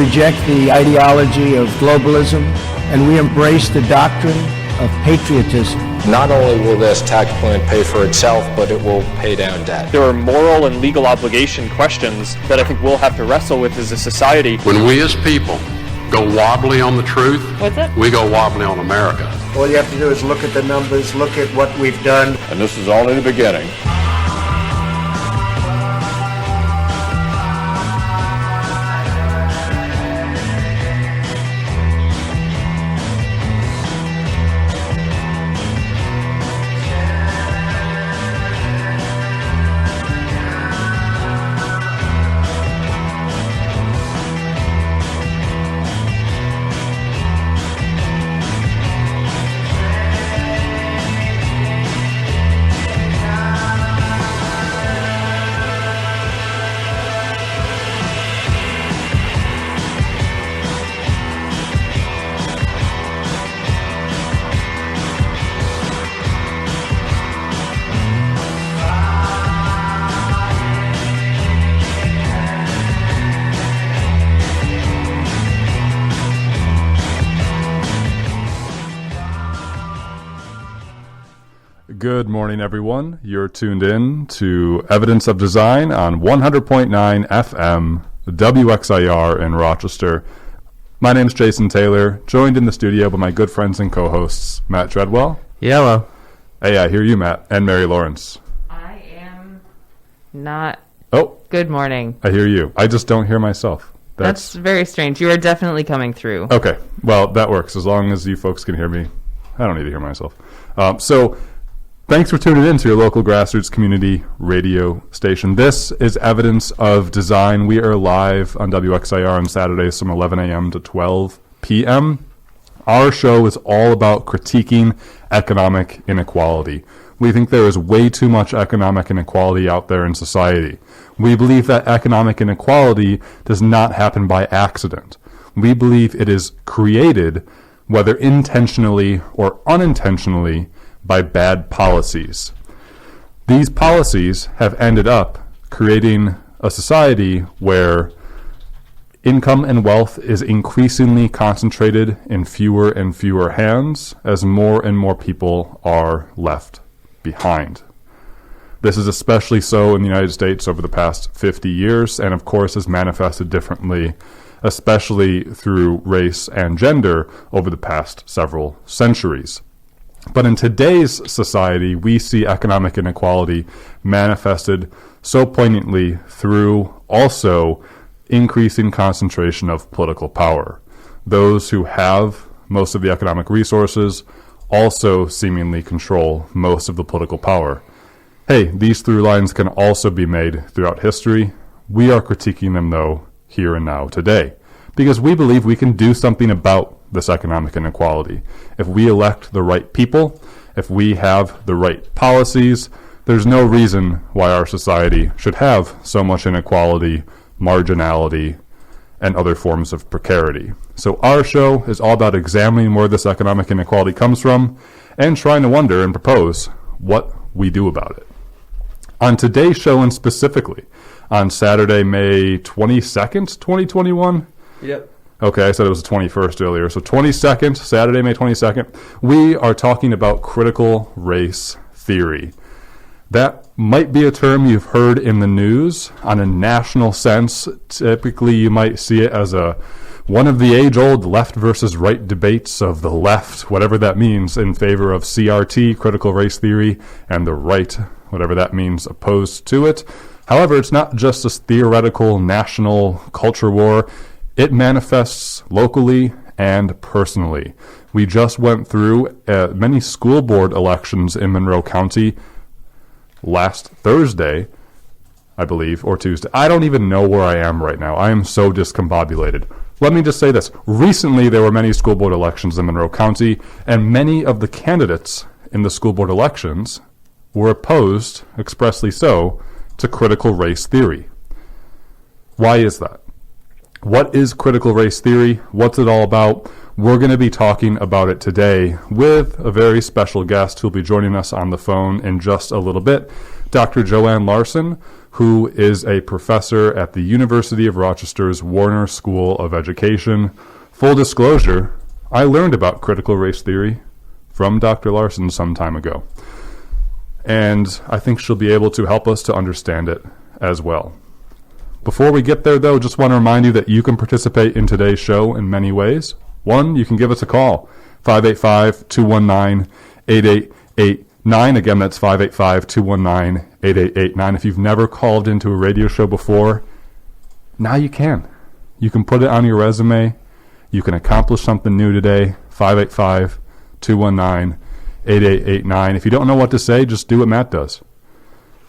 reject the ideology of globalism, and we embrace the doctrine of patriotism. Not only will this tax plan pay for itself, but it will pay down debt. There are moral and legal obligation questions that I think we'll have to wrestle with as a society. When we as people go wobbly on the truth, we go wobbly on America. All you have to do is look at the numbers, look at what we've done. And this is only the beginning. Good morning, everyone. You're tuned in to Evidence of Design on 100.9 FM, WXIR in Rochester. My name's Jason Taylor, joined in the studio by my good friends and co-hosts, Matt Treadwell. Hello. Hey, I hear you, Matt, and Mary Lawrence. I am not. Oh. Good morning. I hear you. I just don't hear myself. That's very strange. You are definitely coming through. Okay. Well, that works. As long as you folks can hear me, I don't need to hear myself. Thanks for tuning in to your local grassroots community radio station. This is Evidence of Design. We are live on WXIR on Saturdays from 11 a.m. to 12 p.m. Our show is all about critiquing economic inequality. We think there is way too much economic inequality out there in society. We believe that economic inequality does not happen by accident. We believe it is created, whether intentionally or unintentionally, by bad policies. These policies have ended up creating a society where income and wealth is increasingly concentrated in fewer and fewer hands as more and more people are left behind. This is especially so in the United States over the past 50 years, and of course has manifested differently, especially through race and gender over the past several centuries. But in today's society, we see economic inequality manifested so poignantly through also increasing concentration of political power. Those who have most of the economic resources also seemingly control most of the political power. Hey, these through lines can also be made throughout history. We are critiquing them, though, here and now today, because we believe we can do something about this economic inequality. If we elect the right people, if we have the right policies, there's no reason why our society should have so much inequality, marginality, and other forms of precarity. So our show is all about examining where this economic inequality comes from and trying to wonder and propose what we do about it. On today's show, and specifically on Saturday, May 22nd, 2021. Yep. Okay, I said it was the 21st earlier. So 22nd, Saturday, May 22nd, we are talking about critical race theory. That might be a term you've heard in the news on a national sense. Typically, you might see it as one of the age-old left versus right debates of the left, whatever that means, in favor of CRT, critical race theory, and the right, whatever that means, opposed to it. However, it's not just a theoretical national culture war. It manifests locally and personally. We just went through many school board elections in Monroe County last Thursday, I believe, or Tuesday. I don't even know where I am right now. I am so discombobulated. Let me just say this. Recently, there were many school board elections in Monroe County, and many of the candidates in the school board elections were opposed, expressly so, to critical race theory. Why is that? What is critical race theory? What's it all about? We're going to be talking about it today with a very special guest who'll be joining us on the phone in just a little bit, Dr. Joanne Larson, who is a professor at the University of Rochester's Warner School of Education. Full disclosure, I learned about critical race theory from Dr. Larson some time ago. And I think she'll be able to help us to understand it as well. Before we get there, though, just want to remind you that you can participate in today's show in many ways. One, you can give us a call, 585-219-8889. Again, that's 585-219-8889. If you've never called into a radio show before, now you can. You can put it on your resume. You can accomplish something new today, 585-219-8889. If you don't know what to say, just do what Matt does.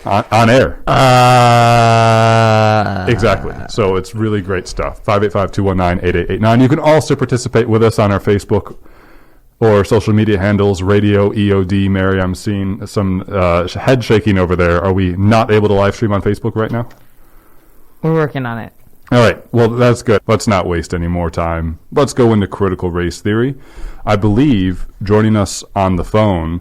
On air. Exactly. So it's really great stuff. 585-219-8889. You can also participate with us on our Facebook or social media handles, Radio EOD. Mary, I'm seeing some head shaking over there. Are we not able to live stream on Facebook right now? We're working on it. All right. Well, that's good. Let's not waste any more time. Let's go into critical race theory. I believe joining us on the phone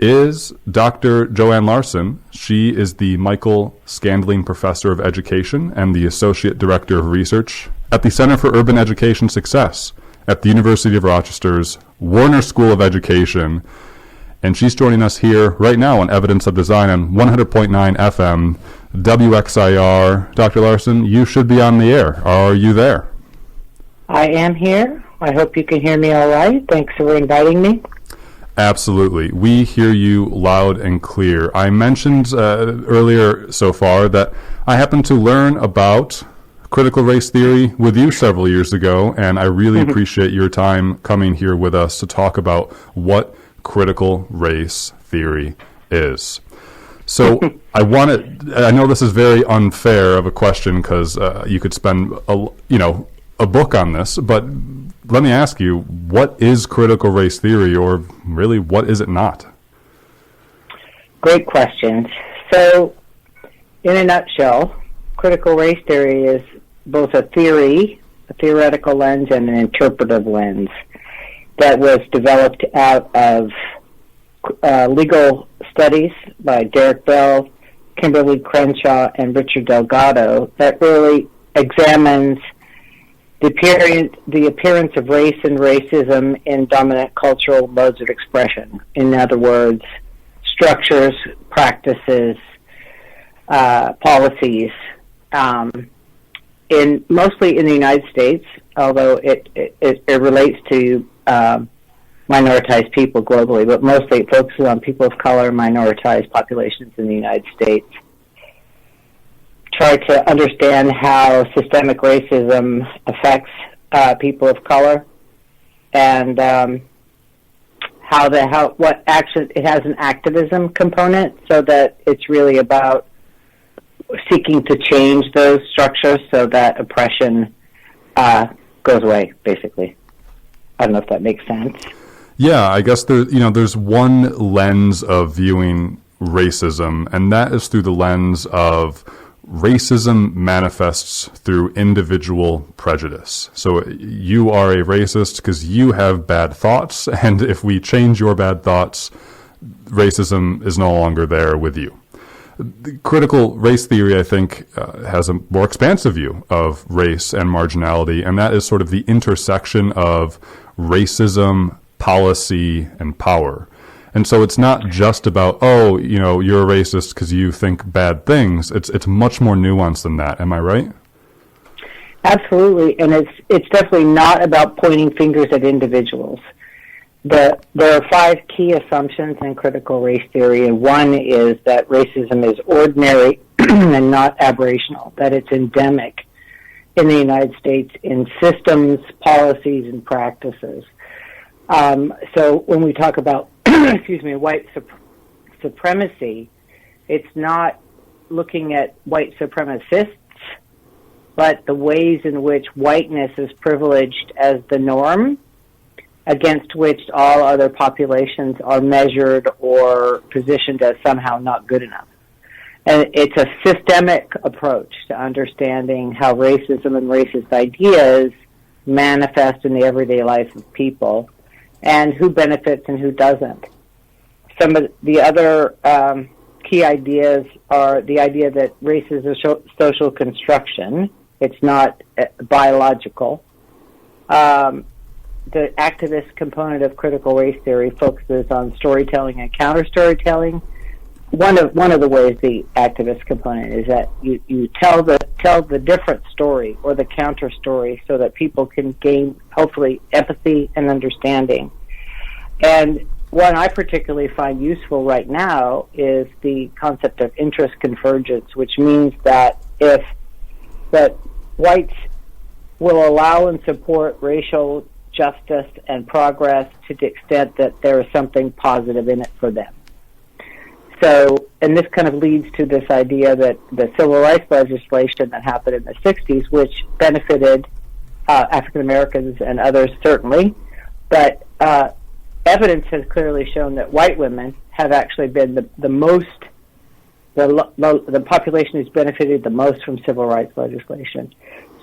is Dr. Joanne Larson. She is the Michael Scandling Professor of Education and the Associate Director of Research at the Center for Urban Education Success at the University of Rochester's Warner School of Education. And she's joining us here right now on Evidence of Design on 100.9 FM, WXIR. Dr. Larson, you should be on the air. Are you there? I am here. I hope you can hear me all right. Thanks for inviting me. Absolutely. We hear you loud and clear. I mentioned earlier so far that I happened to learn about critical race theory with you several years ago, and I really appreciate your time coming here with us to talk about what critical race theory is. So I know this is very unfair of a question because you could spend a book on this, but let me ask you, what is critical race theory, or really, what is it not? Great questions. So, in a nutshell, critical race theory is both a theory, a theoretical lens, and an interpretive lens that was developed out of legal studies by Derek Bell, Kimberly Crenshaw, and Richard Delgado that really examines the appearance of race and racism in dominant cultural modes of expression. In other words, structures, practices, policies, mostly in the United States, although it relates to minoritized people globally, but mostly it focuses on people of color, minoritized populations in the United States. Try to understand how systemic racism affects people of color, and what action it has an activism component, so that it's really about seeking to change those structures so that oppression goes away. Basically, I don't know if that makes sense. Yeah, I guess there's one lens of viewing racism, and that is through the lens of racism manifests through individual prejudice. So you are a racist because you have bad thoughts, and if we change your bad thoughts, racism is no longer there with you. The critical race theory, I think, has a more expansive view of race and marginality, and that is sort of the intersection of racism, policy, and power. And so it's not just about, you're a racist because you think bad things. It's much more nuanced than that. Am I right? Absolutely, and it's definitely not about pointing fingers at individuals. There are 5 key assumptions in critical race theory, and one is that racism is ordinary and not aberrational, that it's endemic in the United States in systems, policies, and practices. So when we talk about white supremacy, it's not looking at white supremacists, but the ways in which whiteness is privileged as the norm, against which all other populations are measured or positioned as somehow not good enough. And it's a systemic approach to understanding how racism and racist ideas manifest in the everyday life of people, and who benefits and who doesn't. Some of the other key ideas are the idea that race is a social construction. It's not biological. The activist component of critical race theory focuses on storytelling and counter-storytelling. One of the ways the activist component is that you tell the different story or the counter story so that people can gain, hopefully, empathy and understanding. And one I particularly find useful right now is the concept of interest convergence, which means that that whites will allow and support racial justice and progress to the extent that there is something positive in it for them. So, and this kind of leads to this idea that the civil rights legislation that happened in the 60s, which benefited African Americans and others certainly, but evidence has clearly shown that white women have actually been the population who's benefited the most from civil rights legislation.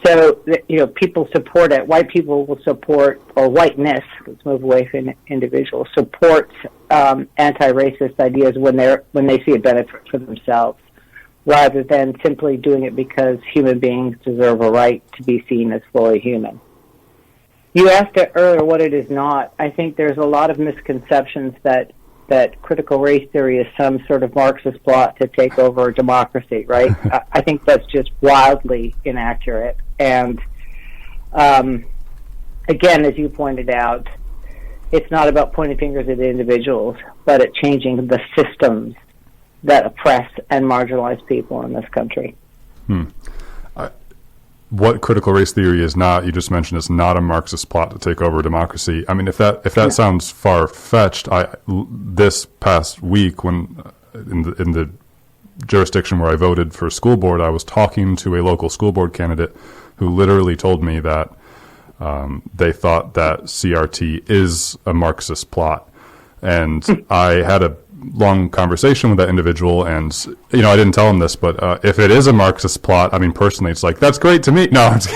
So, people support it. White people will support, or whiteness, let's move away from individuals, supports anti-racist ideas when they see a benefit for themselves, rather than simply doing it because human beings deserve a right to be seen as fully human. You asked it earlier what it is not. I think there's a lot of misconceptions that critical race theory is some sort of Marxist plot to take over democracy, right? I think that's just wildly inaccurate. And again, as you pointed out, it's not about pointing fingers at individuals, but at changing the systems that oppress and marginalize people in this country. What critical race theory is not, you just mentioned, it's not a Marxist plot to take over democracy. I mean, if that sounds far-fetched, this past week, when in the jurisdiction where I voted for school board, I was talking to a local school board candidate who literally told me that they thought that CRT is a Marxist plot. And I had a long conversation with that individual, and I didn't tell him this, but if it is a Marxist plot, I mean, personally, it's like, that's great to me. No, what's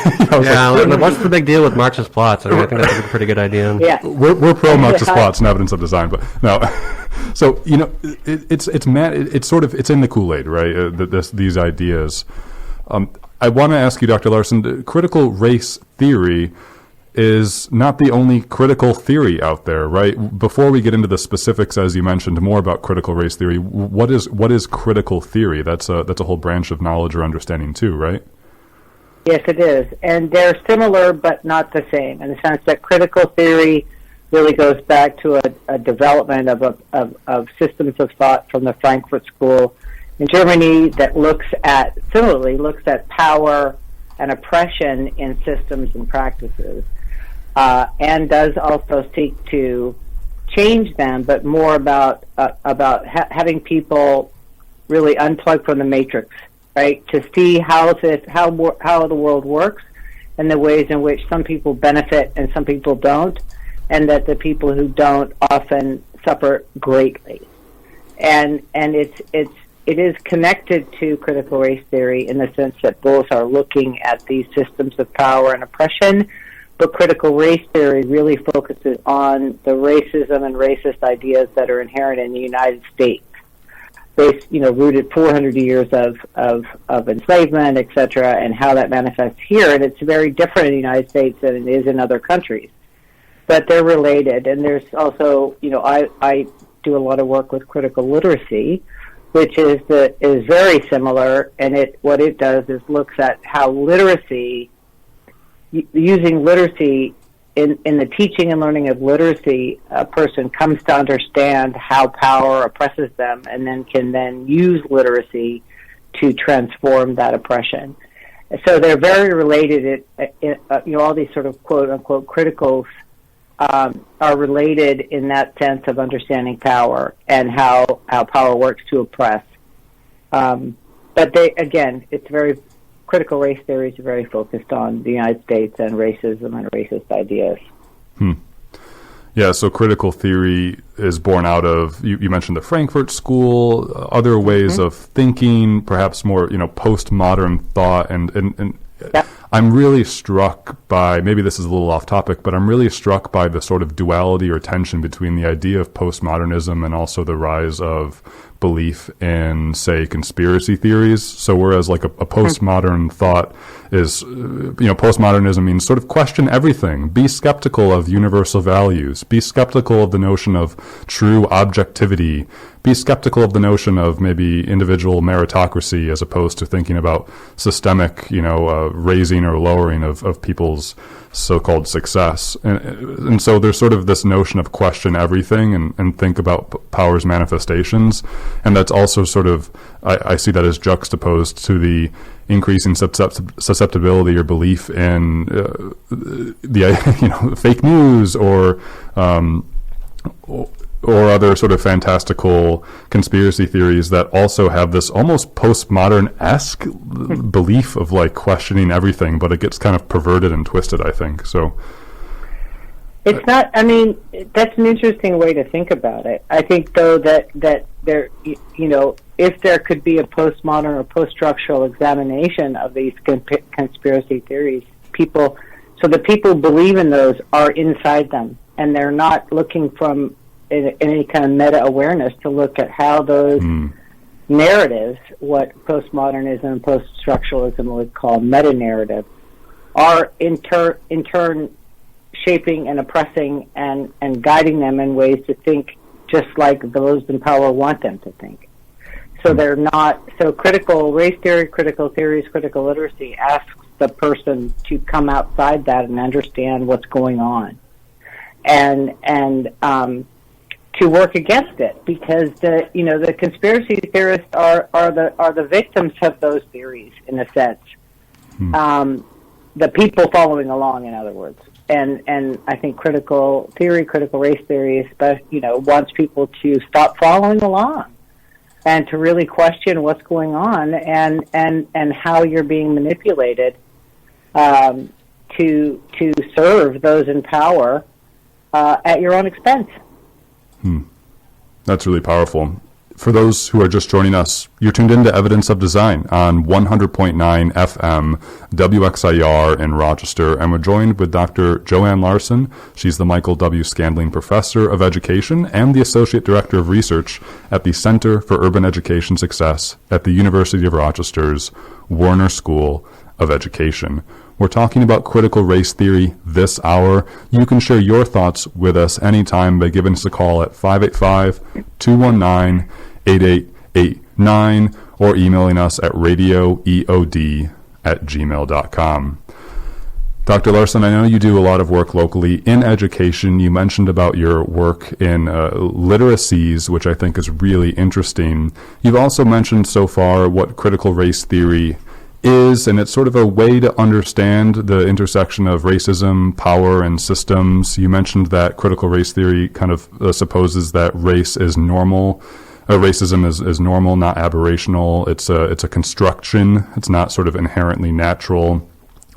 the big deal with Marxist plots? I think that's a pretty good idea. Yeah, we're pro Marxist plots and evidence of design, but no. So it's in the Kool-Aid, right? These ideas. I want to ask you, Dr. Larson, critical race theory is not the only critical theory out there, right? Before we get into the specifics, as you mentioned, more about critical race theory, what is critical theory? That's a whole branch of knowledge or understanding too, right? Yes, it is. And they're similar but not the same, in the sense that critical theory really goes back to a development of systems of thought from the Frankfurt School in Germany that looks at power and oppression in systems and practices. And does also seek to change them, but more about having people really unplug from the matrix, right? To see how the world works, and the ways in which some people benefit and some people don't, and that the people who don't often suffer greatly. And it is connected to critical race theory in the sense that both are looking at these systems of power and oppression. But critical race theory really focuses on the racism and racist ideas that are inherent in the United States. Rooted 400 years of enslavement, etc., and how that manifests here. And it's very different in the United States than it is in other countries. But they're related. And there's also, I do a lot of work with critical literacy, which is very similar. And what it does is looks at how literacy, using literacy in the teaching and learning of literacy, a person comes to understand how power oppresses them, and then can use literacy to transform that oppression. So they're very related. All these sort of quote unquote criticals are related in that sense of understanding power and how power works to oppress. But it's very. Critical race theories are very focused on the United States and racism and racist ideas. Yeah, so critical theory is born out of, you mentioned the Frankfurt School, other ways of thinking, perhaps more, postmodern thought, and I'm really struck by, maybe this is a little off topic, but I'm really struck by the sort of duality or tension between the idea of postmodernism and also the rise of belief in, say, conspiracy theories. So whereas like a postmodern thought is, postmodernism means sort of question everything, be skeptical of universal values, be skeptical of the notion of true objectivity, be skeptical of the notion of maybe individual meritocracy as opposed to thinking about systemic, raising or lowering of people's so-called success. And so there's sort of this notion of question everything and think about power's manifestations. And that's also sort of, I see that as juxtaposed to the increasing susceptibility or belief in the fake news or other sort of fantastical conspiracy theories that also have this almost postmodern-esque belief of like questioning everything, but it gets kind of perverted and twisted, I think. So it's not, that's an interesting way to think about it. I think, though, that there, if there could be a postmodern or post-structural examination of these conspiracy theories, the people who believe in those are inside them, and they're not looking from any kind of meta-awareness to look at how those narratives, what postmodernism and post-structuralism would call meta-narrative, are in turn shaping and oppressing and guiding them in ways to think just like those in power want them to think. So they're not, so critical race theory, critical theories, critical literacy asks the person to come outside that and understand what's going on. And to work against it, because the conspiracy theorists are the victims of those theories in a sense. The people following along, in other words, and I think critical race theory, wants people to stop following along and to really question what's going on and how you're being manipulated to serve those in power at your own expense. That's really powerful. For those who are just joining us, you're tuned into Evidence of Design on 100.9 FM WXIR in Rochester, and we're joined with Dr. Joanne Larson. She's the Michael W. Scandling Professor of Education and the Associate Director of Research at the Center for Urban Education Success at the University of Rochester's Warner School of Education. We're talking about critical race theory this hour. You can share your thoughts with us anytime by giving us a call at 585-219-8889 or emailing us at radioeod@gmail.com. Dr. Larson, I know you do a lot of work locally in education. You mentioned about your work in literacies, which I think is really interesting. You've also mentioned so far what critical race theory is, and it's sort of a way to understand the intersection of racism, power, and systems. You mentioned that critical race theory kind of supposes that race is normal. Racism is normal, not aberrational. It's a construction. It's not sort of inherently natural.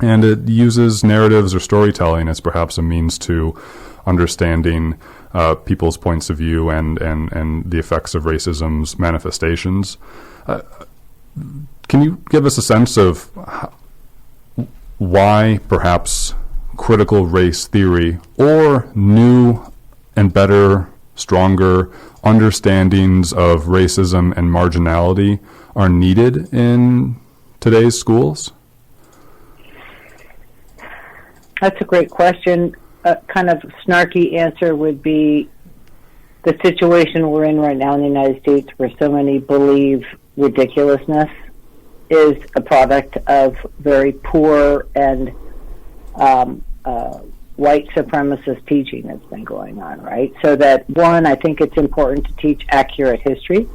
And it uses narratives or storytelling as perhaps a means to understanding people's points of view and the effects of racism's manifestations. Can you give us a sense of why perhaps critical race theory or new and better, stronger understandings of racism and marginality are needed in today's schools? That's a great question. A kind of snarky answer would be the situation we're in right now in the United States, where so many believe ridiculousness is a product of very poor and white supremacist teaching that's been going on, right? So that, one, I think it's important to teach accurate history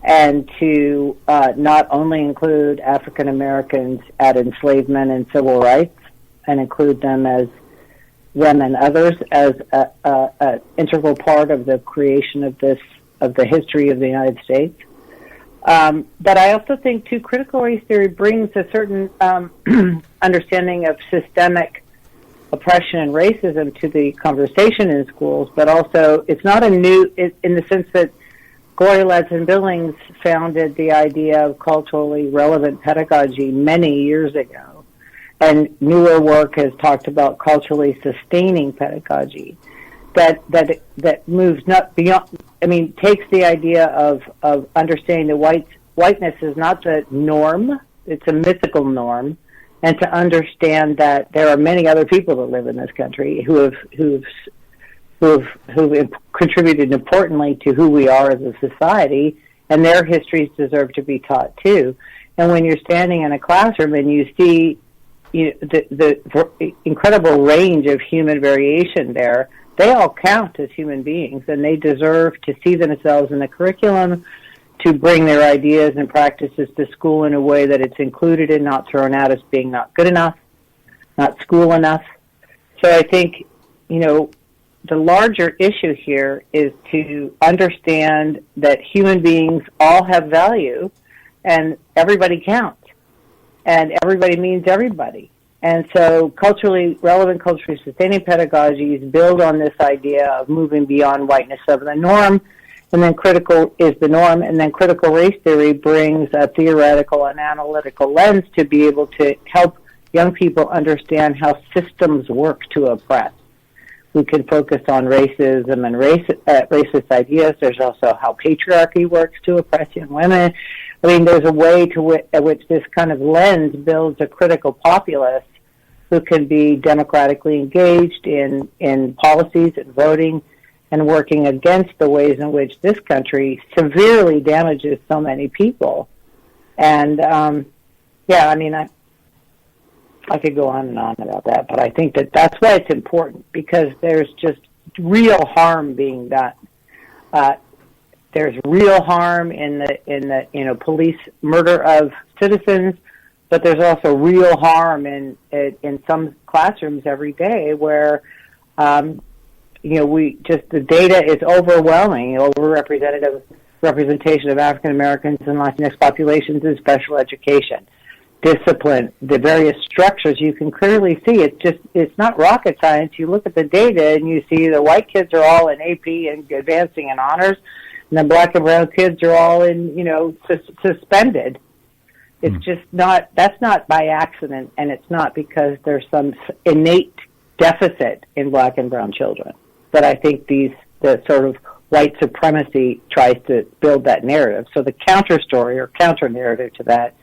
and to not only include African Americans at enslavement and civil rights and include them as them and others as an integral part of the creation of the history of the United States. But I also think, too, critical race theory brings a certain understanding of systemic oppression and racism to the conversation in schools, but also it's not a new, in the sense that Gloria Ladson-Billings founded the idea of culturally relevant pedagogy many years ago. and newer work has talked about culturally sustaining pedagogy that moves not beyond. I mean, takes the idea of understanding that whiteness is not the norm; it's a mythical norm, and to understand that there are many other people that live in this country who've contributed importantly to who we are as a society, and their histories deserve to be taught too. And when you're standing in a classroom and you see the incredible range of human variation there, they all count as human beings, and they deserve to see themselves in the curriculum, to bring their ideas and practices to school in a way that it's included and not thrown out as being not good enough, not school enough. So I think, the larger issue here is to understand that human beings all have value and everybody counts and everybody means everybody. And so culturally relevant, culturally sustaining pedagogies build on this idea of moving beyond whiteness of the norm, and then critical is the norm, and then critical race theory brings a theoretical and analytical lens to be able to help young people understand how systems work to oppress. We can focus on racism and racist ideas. There's also how patriarchy works to oppress young women. I mean, there's a way at which this kind of lens builds a critical populace who can be democratically engaged in policies and voting and working against the ways in which this country severely damages so many people. And, I could go on and on about that, but I think that's why it's important, because there's just real harm being done. There's real harm in the police murder of citizens, but there's also real harm in some classrooms every day where the data is overwhelming. Representation of African Americans and Latinx populations in special education, discipline, the various structures. You can clearly see it's not rocket science. You look at the data and you see the white kids are all in AP and advancing in honors, and the black and brown kids are all in suspended. It's just not. That's not by accident, and it's not because there's some innate deficit in black and brown children. But I think the sort of white supremacy tries to build that narrative. So the counter story or counter narrative to that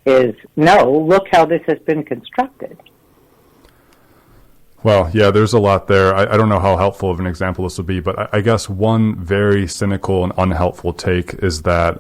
is, no, look how this has been constructed. Well, yeah, there's a lot there. I don't know how helpful of an example this would be, but I guess one very cynical and unhelpful take is that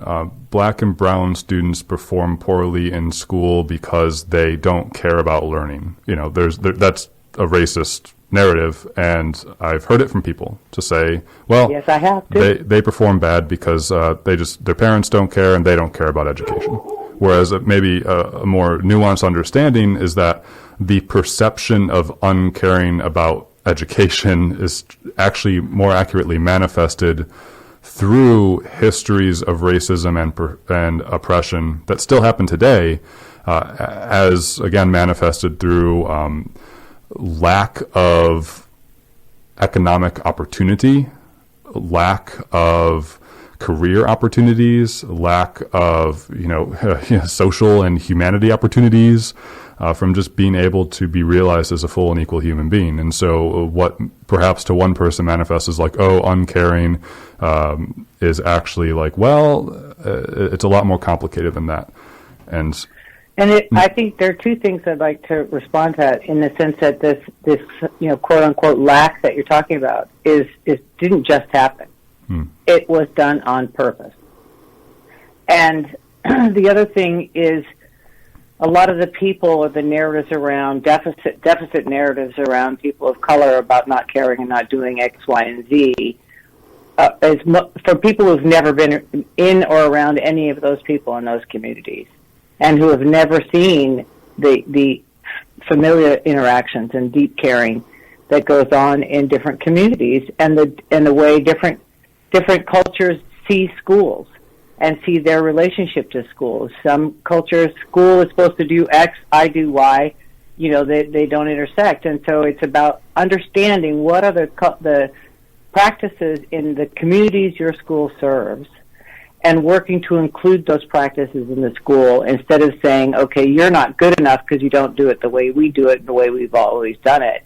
black and brown students perform poorly in school because they don't care about learning. That's a racist narrative, and I've heard it from people to say, well, yes, I have too. They perform bad because their parents don't care and they don't care about education. Whereas maybe a more nuanced understanding is that the perception of uncaring about education is actually more accurately manifested through histories of racism and oppression that still happen today, as again manifested through lack of economic opportunity, lack of career opportunities, lack of social and humanity opportunities, from just being able to be realized as a full and equal human being. And so what perhaps to one person manifests as like, oh, uncaring, is actually like, well, it's a lot more complicated than that. I think there are two things I'd like to respond to that, in the sense that this quote unquote lack that you're talking about didn't just happen. It was done on purpose. And the other thing is, a lot of the people or the narratives around deficit narratives around people of color about not caring and not doing X, Y, and Z, for people who've never been in or around any of those people in those communities, and who have never seen the familiar interactions and deep caring that goes on in different communities, and the way different cultures see schools and see their relationship to schools. Some cultures, school is supposed to do X, I do Y. They don't intersect, and so it's about understanding what are the practices in the communities your school serves, and working to include those practices in the school instead of saying, okay, you're not good enough because you don't do it the way we do it, the way we've always done it.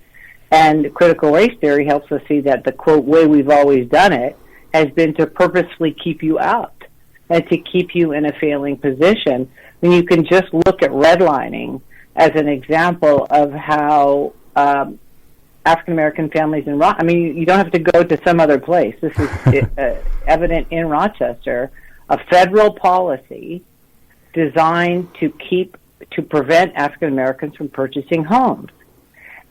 And critical race theory helps us see that the, quote, way we've always done it has been to purposefully keep you out and to keep you in a failing position. When you can just look at redlining as an example of how African-American families in Rochester, I mean, you don't have to go to some other place. This is evident in Rochester, a federal policy designed to prevent African-Americans from purchasing homes.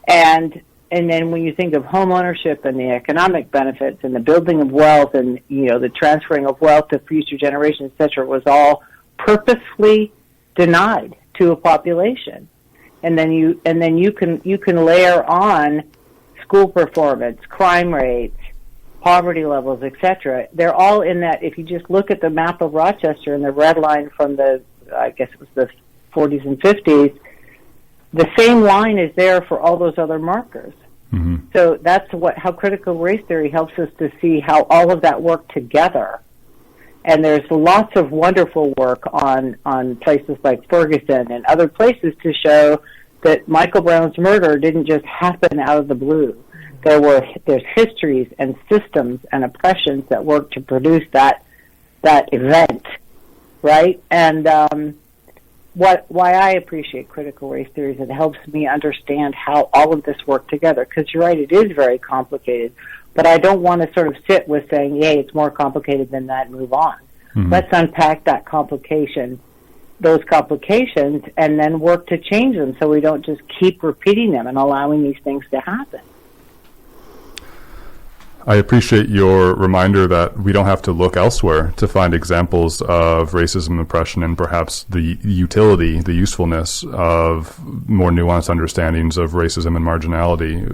And then when you think of home ownership and the economic benefits and the building of wealth and, the transferring of wealth to future generations, et cetera, was all purposefully denied to a population. And then you can layer on school performance, crime rates, poverty levels, et cetera. They're all in that. If you just look at the map of Rochester and the red line from the 40s and 50s, the same line is there for all those other markers. Mm-hmm. So that's how critical race theory helps us to see how all of that worked together. And there's lots of wonderful work on places like Ferguson and other places to show that Michael Brown's murder didn't just happen out of the blue. There's histories and systems and oppressions that work to produce that event, right? And why I appreciate critical race theory is it helps me understand how all of this worked together. Because you're right, it is very complicated. But I don't want to sort of sit with saying, yay, it's more complicated than that, and move on. Mm-hmm. Let's unpack those complications, and then work to change them so we don't just keep repeating them and allowing these things to happen. I appreciate your reminder that we don't have to look elsewhere to find examples of racism and oppression, and perhaps the utility, the usefulness of more nuanced understandings of racism and marginality.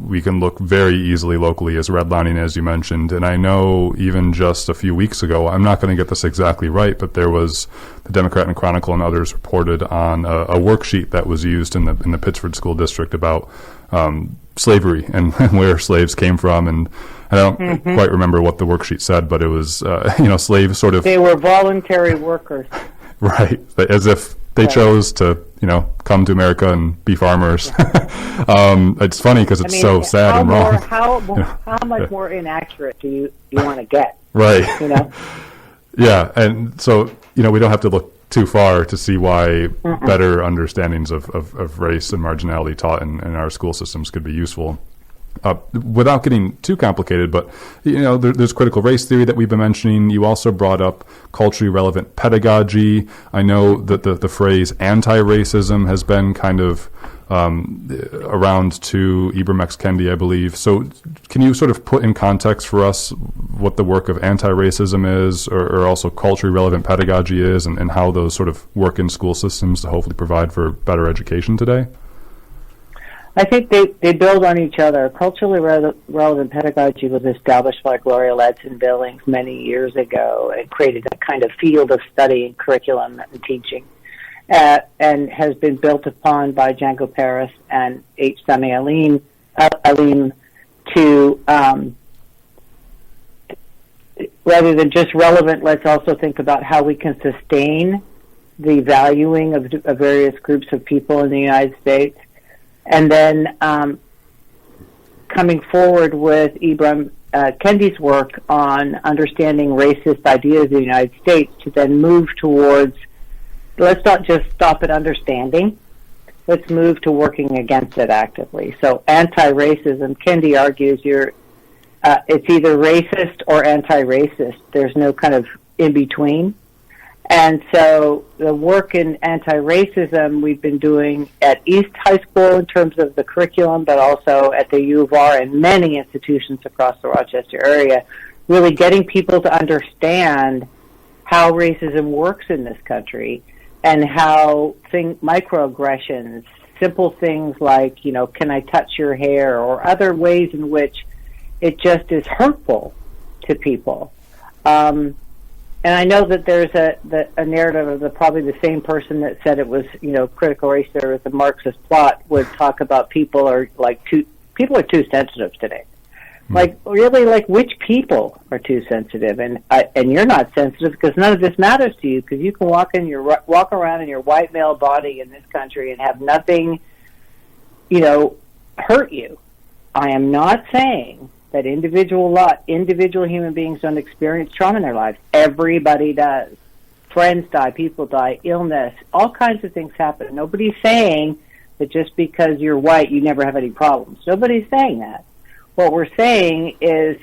We can look very easily locally as redlining, as you mentioned. And I know even just a few weeks ago, I'm not going to get this exactly right, but there was the Democrat and Chronicle and others reported on a worksheet that was used in the Pittsford School District about slavery and where slaves came from, and I don't quite remember what the worksheet said, but it was slaves sort of, they were voluntary workers, right? As if they chose to come to America and be farmers. It's funny because it's so sad and wrong. How much more inaccurate do you want to get? Right. Yeah, and so we don't have to look too far to see why better understandings of race and marginality taught in our school systems could be useful. Without getting too complicated, but there's critical race theory that we've been mentioning. You also brought up culturally relevant pedagogy. I know that the phrase anti-racism has been kind of around to Ibram X. Kendi, I believe. So can you sort of put in context for us what the work of anti-racism is, or also culturally relevant pedagogy is, and how those sort of work in school systems to hopefully provide for better education today? I think they build on each other. Culturally relevant pedagogy was established by Gloria Ladson-Billings many years ago and created a kind of field of study in curriculum and teaching, and has been built upon by Django Paris and H. Sami Alim to, rather than just relevant, let's also think about how we can sustain the valuing of various groups of people in the United States. And then coming forward with Ibram Kendi's work on understanding racist ideas in the United States to then move towards, let's not just stop at understanding, let's move to working against it actively. So anti-racism, Kendi argues it's either racist or anti-racist. There's no kind of in-between. And so the work in anti-racism we've been doing at East High School in terms of the curriculum, but also at the U of R and many institutions across the Rochester area, really getting people to understand how racism works in this country and how microaggressions, simple things like, can I touch your hair, or other ways in which it just is hurtful to people. And I know that there's a narrative of probably the same person that said it was, critical race theory was a Marxist plot would talk about people are too sensitive today. Like, really, like, which people are too sensitive? And you're not sensitive because none of this matters to you, because you can walk around in your white male body in this country and have nothing, hurt you. I am not saying that individual human beings don't experience trauma in their lives. Everybody does. Friends die, people die, illness, all kinds of things happen. Nobody's saying that just because you're white, you never have any problems. Nobody's saying that. What we're saying is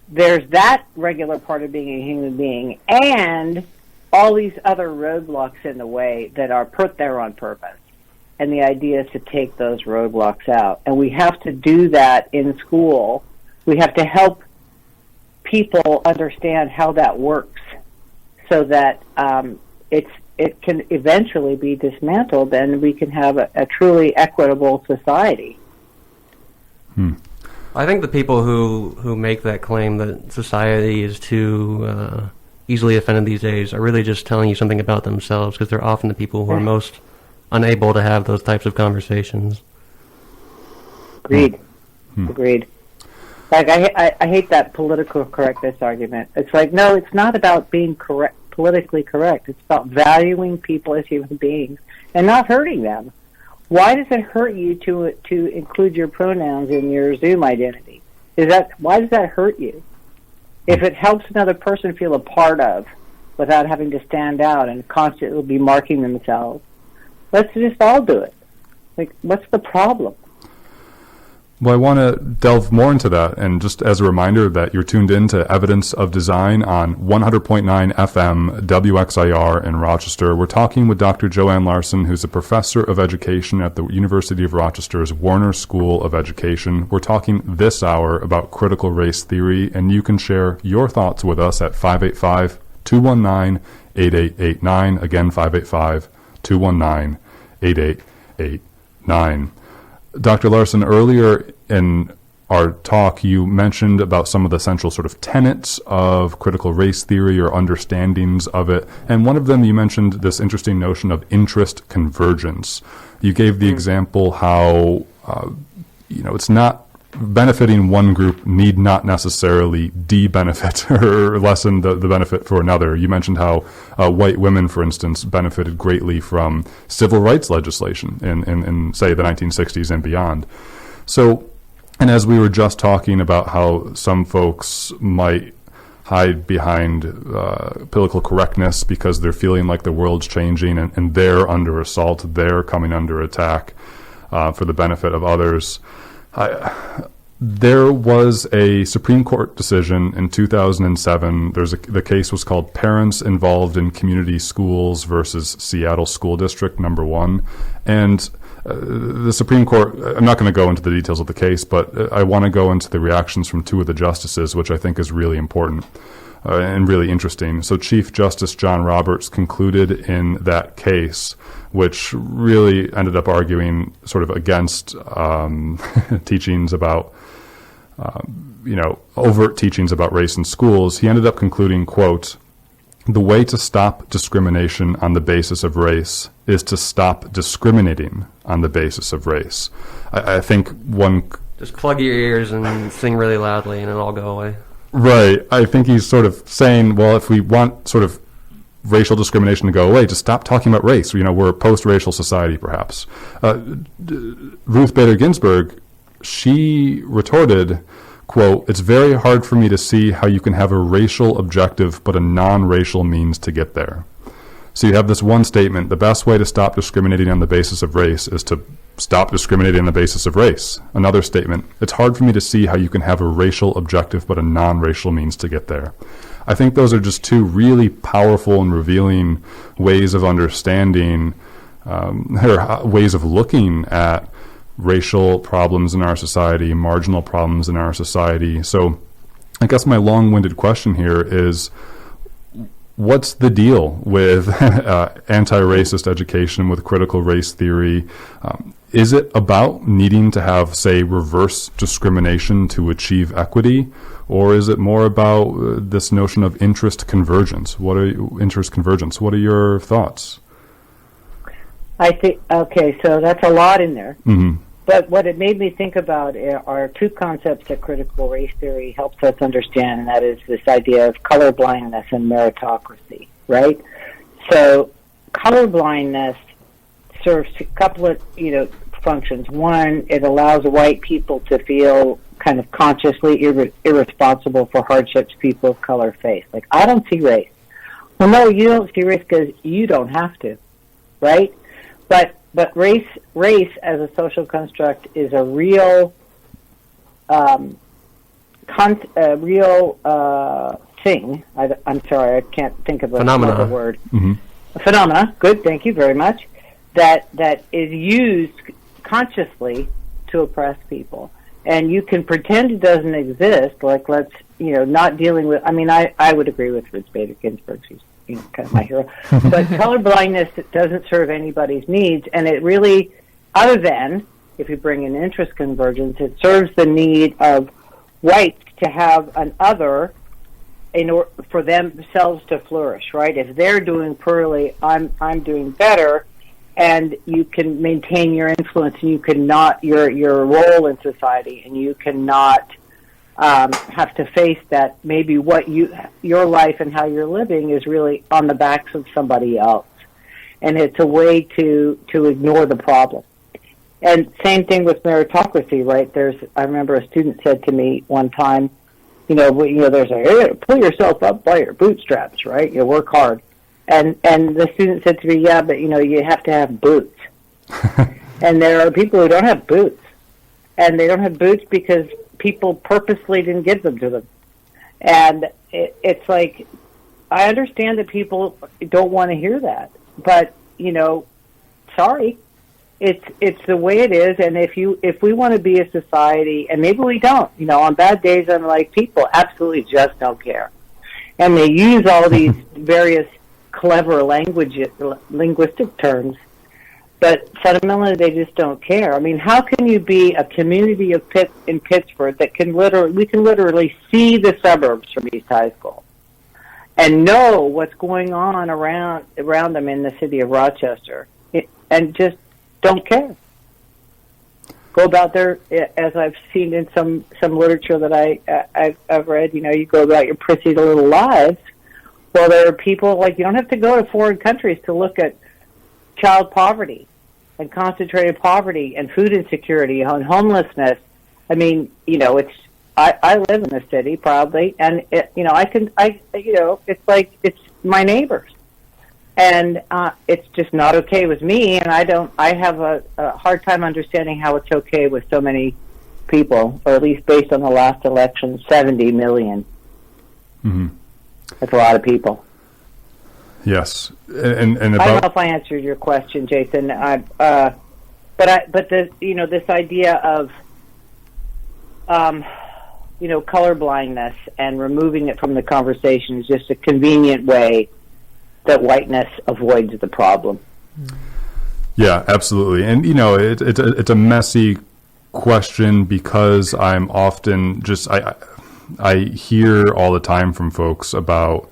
there's that regular part of being a human being and all these other roadblocks in the way that are put there on purpose. And the idea is to take those roadblocks out. And we have to do that in school. We have to help people understand how that works so that it can eventually be dismantled and we can have a truly equitable society. I think the people who make that claim that society is too easily offended these days are really just telling you something about themselves, because they're often the people who are most unable to have those types of conversations. Agreed. Agreed. Like, I hate that political correctness argument. It's like, no, it's not about being politically correct. It's about valuing people as human beings and not hurting them. Why does it hurt you to include your pronouns in your Zoom identity? Why does that hurt you? If it helps another person feel a part of without having to stand out and constantly be marking themselves, let's just all do it. Like, what's the problem? Well, I want to delve more into that, and just as a reminder that you're tuned in to Evidence of Design on 100.9 FM WXIR in Rochester. We're talking with Dr. Joanne Larson, who's a professor of education at the University of Rochester's Warner School of Education. We're talking this hour about critical race theory, and you can share your thoughts with us at 585-219-8889. Again, 585-219-8889. Dr. Larson, earlier in our talk, you mentioned about some of the central sort of tenets of critical race theory or understandings of it. And one of them, you mentioned this interesting notion of interest convergence. You gave the example how, it's not benefiting one group need not necessarily de-benefit or lessen the benefit for another. You mentioned how white women, for instance, benefited greatly from civil rights legislation in say, the 1960s and beyond. So, and as we were just talking about how some folks might hide behind political correctness because they're feeling like the world's changing and they're under assault, they're coming under attack for the benefit of others. There was a Supreme Court decision in 2007. The case was called Parents Involved in Community Schools versus Seattle School District Number 1. And the Supreme Court, I'm not going to go into the details of the case, but I want to go into the reactions from two of the justices, which I think is really important and really interesting. So Chief Justice John Roberts concluded in that case, which really ended up arguing sort of against teachings about, overt teachings about race in schools. He ended up concluding, quote, "The way to stop discrimination on the basis of race is to stop discriminating on the basis of race." I think one... Just plug your ears and sing really loudly and it'll all go away. Right. I think he's sort of saying, well, if we want sort of racial discrimination to go away, just stop talking about race. We're a post-racial society, perhaps. Ruth Bader Ginsburg, she retorted, quote, "It's very hard for me to see how you can have a racial objective but a non-racial means to get there." So you have this one statement: the best way to stop discriminating on the basis of race is to stop discriminating on the basis of race. Another statement: it's hard for me to see how you can have a racial objective but a non-racial means to get there. I think those are just two really powerful and revealing ways of understanding, or ways of looking at racial problems in our society, marginal problems in our society. So I guess my long-winded question here is, what's the deal with anti-racist education, with critical race theory? Is it about needing to have, say, reverse discrimination to achieve equity? Or is it more about this notion of interest convergence? What are your thoughts? I think, okay, so that's a lot in there. Mm-hmm. But what it made me think about are two concepts that critical race theory helps us understand, and that is this idea of colorblindness and meritocracy, right? So colorblindness serves a couple of, functions. One, it allows white people to feel kind of consciously irresponsible for hardships people of color face. Like, I don't see race. Well, no, you don't see race because you don't have to, right? But race as a social construct is a real thing. I'm sorry, I can't think of another word. Mm-hmm. A phenomena. Good, thank you very much. That is used consciously to oppress people, and you can pretend it doesn't exist. Like, let's not dealing with. I mean, I would agree with Ruth Bader Ginsburg. She's kind of my hero. But colorblindness doesn't serve anybody's needs, and it really, other than if you bring in interest convergence, it serves the need of whites to have an other in order for themselves to flourish. Right? If they're doing poorly, I'm doing better. And you can maintain your influence, and you cannot your role in society, and you cannot have to face that maybe what your life and how you're living is really on the backs of somebody else, and it's a way to ignore the problem. And same thing with meritocracy, right? I remember a student said to me one time, there's hey, pull yourself up by your bootstraps, right? You work hard. And the student said to me, yeah, but, you have to have boots. And there are people who don't have boots. And they don't have boots because people purposely didn't give them to them. And it's like, I understand that people don't want to hear that. But, sorry. It's the way it is. And if we want to be a society, and maybe we don't, on bad days, I'm like, people absolutely just don't care. And they use all these various clever linguistic terms, but fundamentally they just don't care. I mean, how can you be a community in Pittsburgh that we can literally see the suburbs from East High School and know what's going on around them in the city of Rochester, and just don't care? Go about their, as I've seen in some literature that I've read, you go about your prissy little lives. Well, there are people, like, you don't have to go to foreign countries to look at child poverty and concentrated poverty and food insecurity and homelessness. I mean, I live in the city proudly, and it's like it's my neighbors, and it's just not okay with me. And I have a hard time understanding how it's okay with so many people, or at least based on the last election, 70 million. Mm-hmm. That's a lot of people. Yes, and about, I don't know if I answered your question, Jason. But this idea of colorblindness and removing it from the conversation is just a convenient way that whiteness avoids the problem. Yeah, absolutely, and it's a messy question because I'm often just I hear all the time from folks about,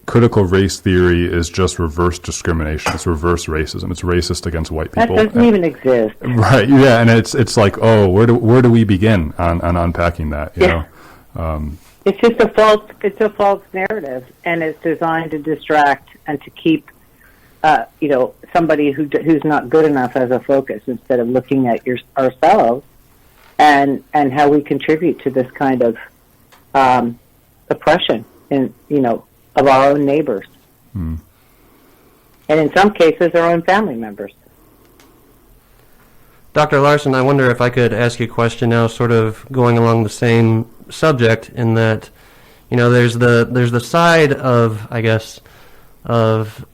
critical race theory is just reverse discrimination. It's reverse racism. It's racist against white people. That doesn't even exist. Right, yeah, and it's like, where do we begin on unpacking that, you know? It's just a false narrative, and it's designed to distract and to keep, somebody who's not good enough as a focus, instead of looking at ourselves and how we contribute to this kind of oppression of our own neighbors. And in some cases, our own family members. Dr. Larson, I wonder if I could ask you a question now, sort of going along the same subject, in that, there's the side of, I guess, of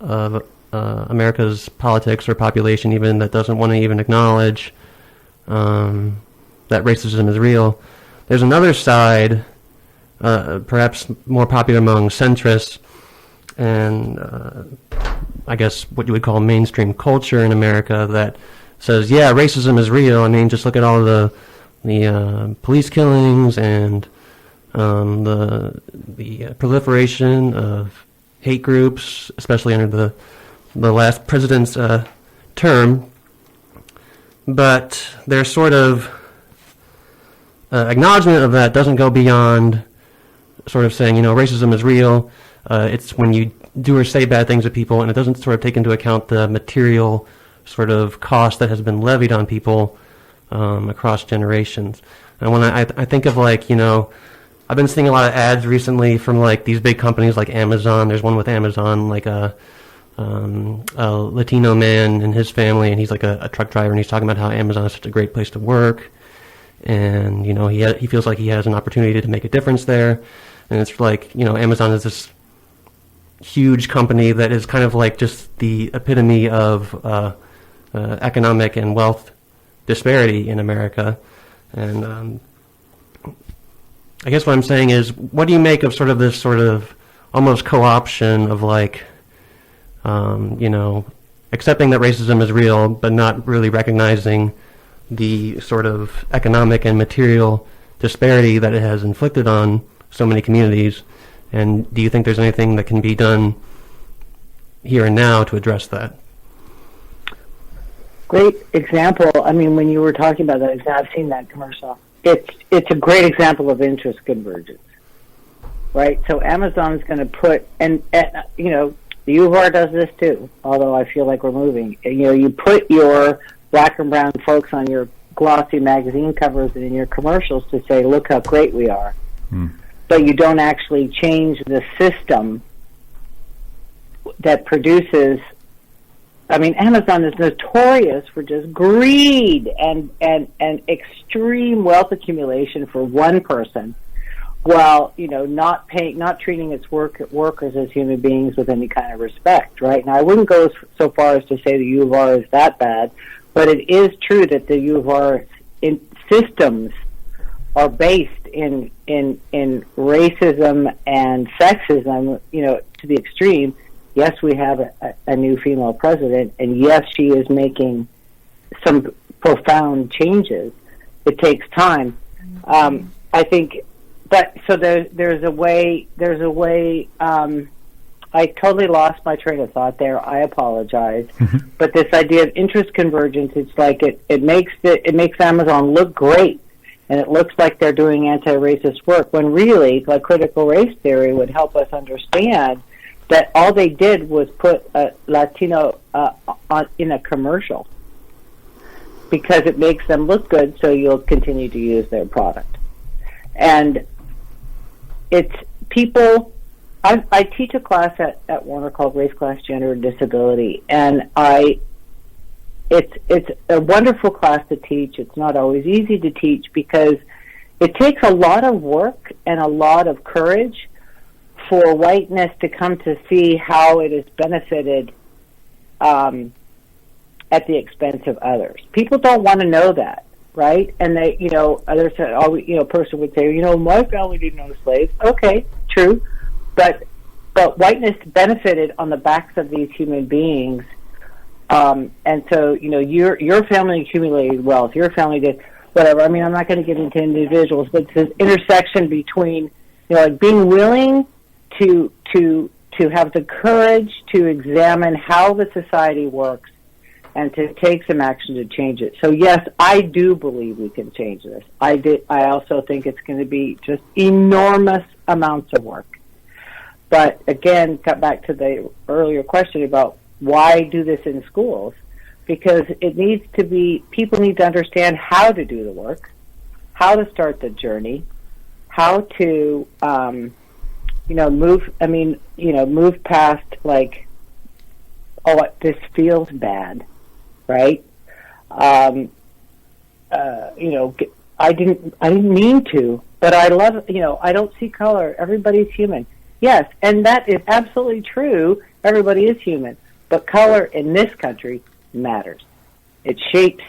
America's politics or population even that doesn't want to even acknowledge that racism is real. There's another side, perhaps more popular among centrists, and I guess what you would call mainstream culture in America, that says, yeah, racism is real. I mean, just look at all the police killings and the proliferation of hate groups, especially under the last president's term. but their sort of acknowledgement of that doesn't go beyond sort of saying, racism is real. It's when you do or say bad things to people, and it doesn't sort of take into account the material sort of cost that has been levied on people across generations. And when I think of I've been seeing a lot of ads recently from these big companies like Amazon. There's one with Amazon, a Latino man and his family, and he's a truck driver, and he's talking about how Amazon is such a great place to work, and he feels like he has an opportunity to make a difference there. And it's Amazon is this huge company that is kind of just the epitome of economic and wealth disparity in America. And I guess what I'm saying is, what do you make of sort of this sort of almost co-option of accepting that racism is real, but not really recognizing the sort of economic and material disparity that it has inflicted on so many communities? And do you think there's anything that can be done here and now to address that? Great example. I mean, when you were talking about that, I've seen that commercial. It's a great example of interest convergence, right? So Amazon's going to put, and the U of R does this too, although I feel like we're moving. You put your black and brown folks on your glossy magazine covers and in your commercials to say, look how great we are. But you don't actually change the system that produces. I mean, Amazon is notorious for just greed and extreme wealth accumulation for one person, while not treating its workers as human beings with any kind of respect. Right now, I wouldn't go so far as to say the U of R is that bad, but it is true that the U of R systems are based in racism and sexism, to the extreme. Yes, we have a new female president, and yes, she is making some profound changes. It takes time. I think, but so there's a way. I totally lost my train of thought there. I apologize. But this idea of interest convergence, it's like it makes Amazon look great, and it looks like they're doing anti-racist work, when really, critical race theory would help us understand that all they did was put a Latino in a commercial because it makes them look good, so you'll continue to use their product. And it's people. I teach a class at Warner called Race, Class, Gender, and Disability, and it's a wonderful class to teach. It's not always easy to teach because it takes a lot of work and a lot of courage for whiteness to come to see how it has benefited at the expense of others. People don't want to know that, right? And they, others, a person would say, my family didn't own slaves. Okay, true, but whiteness benefited on the backs of these human beings, and so your family accumulated wealth. Your family did whatever. I mean, I'm not going to get into individuals, but it's this intersection between being willing to have the courage to examine how the society works and to take some action to change it. So yes, I do believe we can change this. I also think it's going to be just enormous amounts of work. But again, cut back to the earlier question about why do this in schools? Because it needs to be, people need to understand how to do the work, how to start the journey, how to move past this feels bad, right? I didn't mean to, but I love, I don't see color. Everybody's human. Yes, and that is absolutely true. Everybody is human, but color in this country matters. It shapes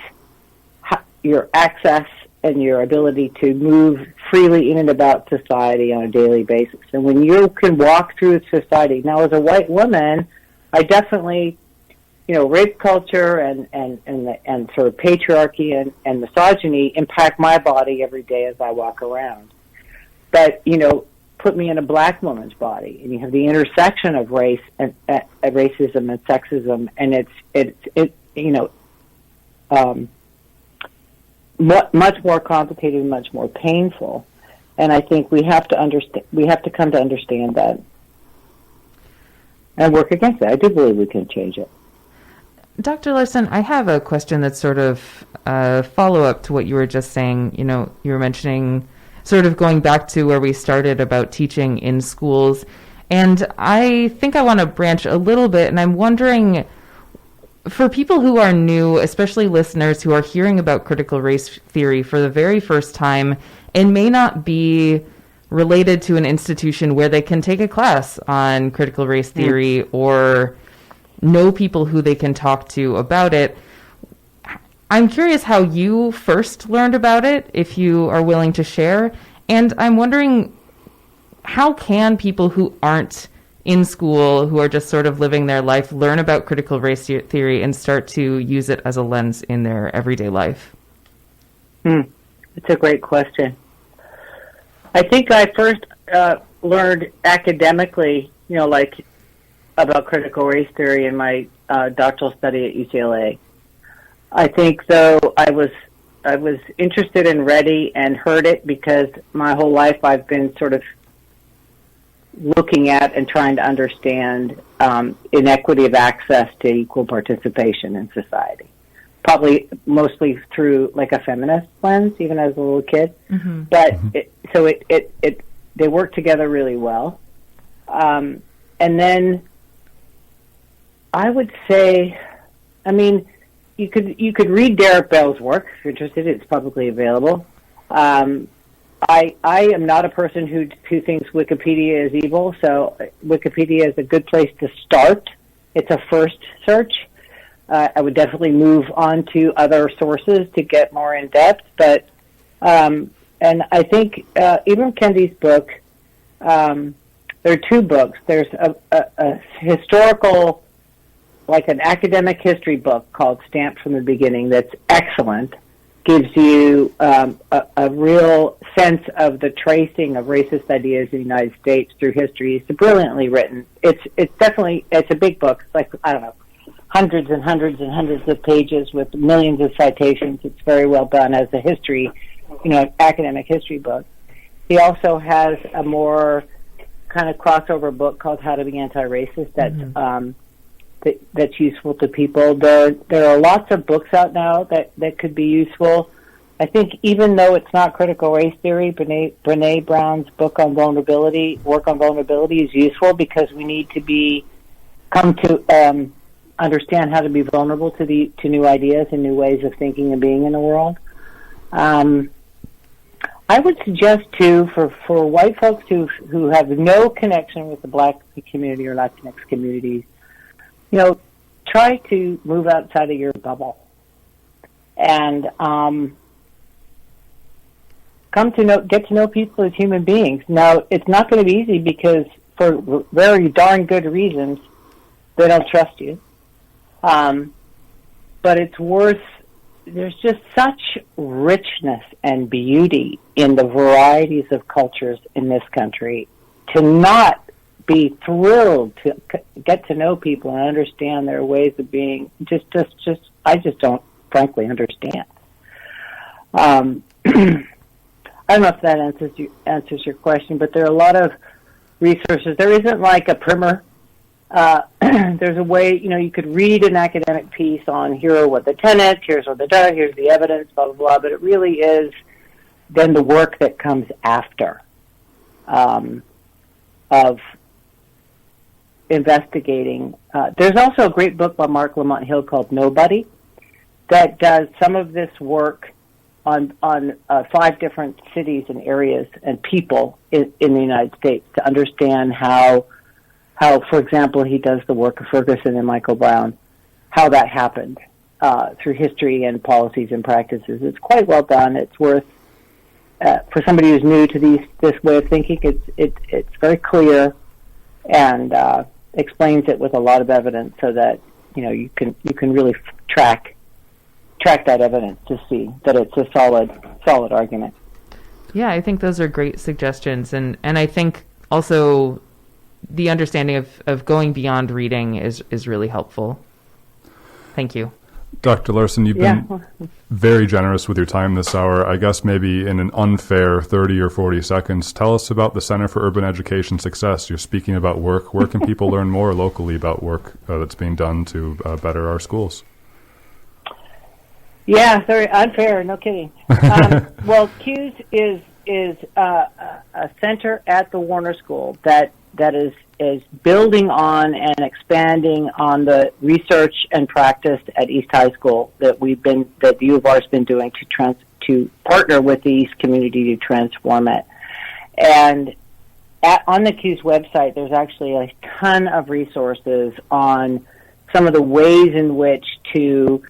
your access and your ability to move freely in and about society on a daily basis. And when you can walk through society, now as a white woman, I definitely, rape culture and sort of patriarchy and misogyny impact my body every day as I walk around. But, put me in a black woman's body, and you have the intersection of race and racism and sexism, and much more complicated, much more painful. And I think we have to understand. We have to come to understand that and work against it. I do believe we can change it. Dr. Larson, I have a question that's sort of a follow-up to what you were just saying. You know, you were mentioning sort of going back to where we started about teaching in schools. And I think I want to branch a little bit, and I'm wondering, for people who are new, especially listeners who are hearing about critical race theory for the very first time and may not be related to an institution where they can take a class on critical race theory or know people who they can talk to about it, I'm curious how you first learned about it, if you are willing to share. And I'm wondering, how can people who aren't in school, who are just sort of living their life, learn about critical race theory and start to use it as a lens in their everyday life? It's a great question. I think I first learned academically, like about critical race theory in my doctoral study at UCLA. I think, though, I was interested and ready and heard it because my whole life I've been sort of looking at and trying to understand inequity of access to equal participation in society. Probably mostly through like a feminist lens, even as a little kid. Mm-hmm. But they work together really well. And then I would say, I mean, you could read Derek Bell's work if you're interested. It's publicly available. I am not a person who thinks Wikipedia is evil, so Wikipedia is a good place to start. It's a first search. I would definitely move on to other sources to get more in depth, but and I think Ibram Kendi's book. There are two books. There's a historical, like an academic history book called Stamped from the Beginning that's excellent. Gives you a real sense of the tracing of racist ideas in the United States through history. It's brilliantly written. It's a big book. It's like, I don't know, hundreds and hundreds and hundreds of pages with millions of citations. It's very well done as a history, academic history book. He also has a more kind of crossover book called How to Be Anti-Racist that's useful to people. There are lots of books out now that could be useful. I think even though it's not critical race theory, Brene Brown's work on vulnerability is useful because we need to come to understand how to be vulnerable to new ideas and new ways of thinking and being in the world. I would suggest too for white folks who have no connection with the Black community or Latinx communities, try to move outside of your bubble and get to know people as human beings. Now, it's not going to be easy because for very darn good reasons, they don't trust you. But it's worth. There's just such richness and beauty in the varieties of cultures in this country to not be thrilled to get to know people and understand their ways of being. I just don't frankly understand. I don't know if that answers your question, but there are a lot of resources. There isn't like a primer. There's a way, you could read an academic piece on here are what the tenets, here's what they're done, here's the evidence, blah, blah, blah, but it really is then the work that comes after of investigating. There's also a great book by Mark Lamont Hill called Nobody that does some of this work on 5 different cities and areas and people in the United States to understand how, for example, he does the work of Ferguson and Michael Brown, how that happened through history and policies and practices. It's quite well done. It's worth, for somebody who's new to this way of thinking, it's very clear and explains it with a lot of evidence so that you can really track that evidence to see that it's a solid argument. Yeah, I think those are great suggestions, and I think also the understanding of going beyond reading is really helpful. Thank you. Dr. Larson, you've been very generous with your time this hour. I guess maybe in an unfair 30 or 40 seconds, tell us about the Center for Urban Education Success. You're speaking about work. Where can people learn more locally about work that's being done to better our schools? Yeah, very unfair. No kidding. Well, CUES is a center at the Warner School that is building on and expanding on the research and practice at East High School that the U of R has been doing to partner with the East community to transform it. And on the CUES website, there's actually a ton of resources on some of the ways in which to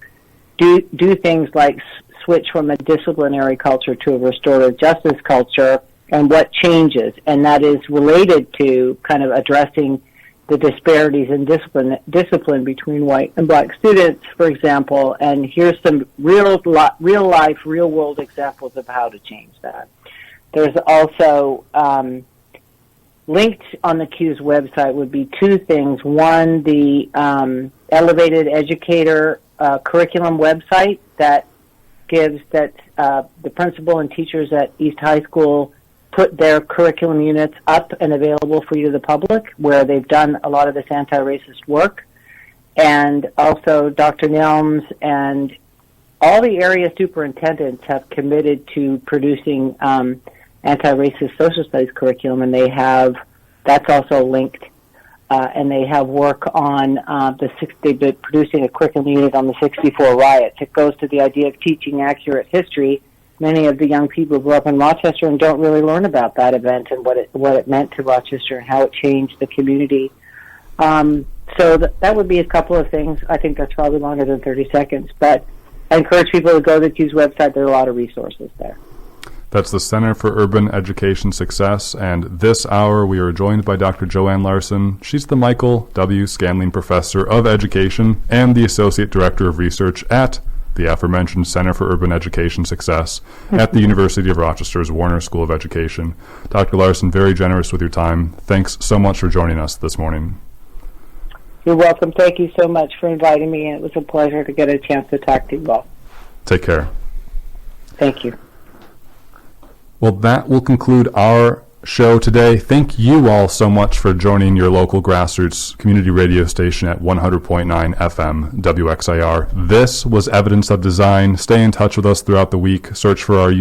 do things like switch from a disciplinary culture to a restorative justice culture, and what changes, and that is related to kind of addressing the disparities in discipline between white and black students, for example. And here's some real life, real world examples of how to change that. There's also linked on the CUES website would be two things. One, the Elevated Educator curriculum website that gives the principal and teachers at East High School put their curriculum units up and available for you to the public, where they've done a lot of this anti-racist work. And also Dr. Nelms and all the area superintendents have committed to producing anti-racist social studies curriculum, and that's also linked. And they have work on they've been producing a curriculum unit on the 64 riots. It goes to the idea of teaching accurate history. Many of the young people grew up in Rochester and don't really learn about that event and what it meant to Rochester and how it changed the community. So that would be a couple of things. I think that's probably longer than 30 seconds. But I encourage people to go to the CUES website. There are a lot of resources there. That's the Center for Urban Education Success, and this hour we are joined by Dr. Joanne Larson. She's the Michael W. Scandling Professor of Education and the Associate Director of Research at the aforementioned Center for Urban Education Success at the University of Rochester's Warner School of Education. Dr. Larson, very generous with your time. Thanks so much for joining us this morning. You're welcome. Thank you so much for inviting me, and it was a pleasure to get a chance to talk to you all. Take care. Thank you. Well, that will conclude our show today. Thank you all so much for joining your local grassroots community radio station at 100.9 FM WXIR. This was Evidence of Design. Stay in touch with us throughout the week. Search for our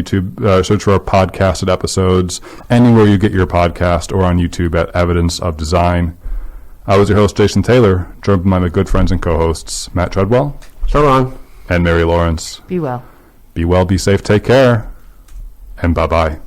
search for our podcasted episodes anywhere you get your podcast, or on YouTube at Evidence of Design. I was your host, Jason Taylor, joined by my good friends and co-hosts, Matt Treadwell. So long. And Mary Lawrence. Be well. Be well, be safe, take care, and bye-bye.